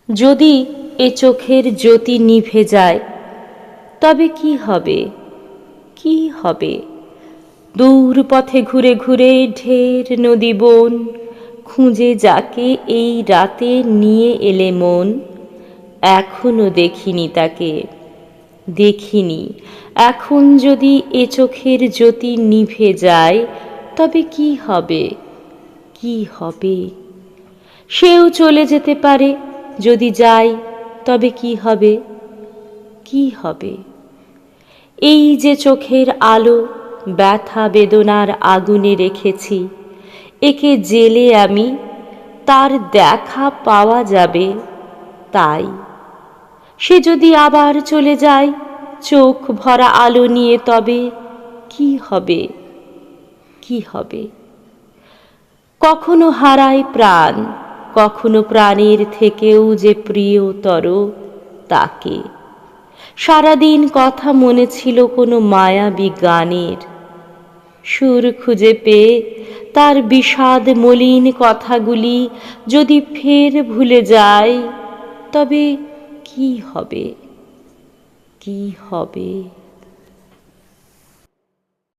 যদি এ চোখের জ্যোতি নিভে যায় তবে কি হবে, কি হবে? দূর পথে ঘুরে ঘুরে ঢের নদী বন খুঁজে যাকে এই রাতে নিয়ে এলে মন, এখনো দেখিনি তাকে, দেখিনি। এখন যদি এ চোখের জ্যোতি নিভে যায় তবে কি হবে, কি হবে? সেও চলে যেতে পারে, যদি যায় তবে কি হবে, কি হবে? এই যে চোখের আলো ব্যথা বেদনার আগুনে রেখেছি, একে জেলে আমি, তার দেখা পাওয়া যাবে তাই। সে যদি আবার চলে যায় চোখ ভরা আলো নিয়ে তবে কি হবে, কি হবে? কখনো হারায় প্রাণ, কখনো প্রাণের থেকেও যে প্রিয়তর তাকে। সারাদিন কথা মনে ছিল কোনো মায়াবী গানের, সুর খুঁজে পেয়ে তার বিষাদ মলিন কথাগুলি যদি ফের ভুলে যায় তবে কি হবে, কি হবে?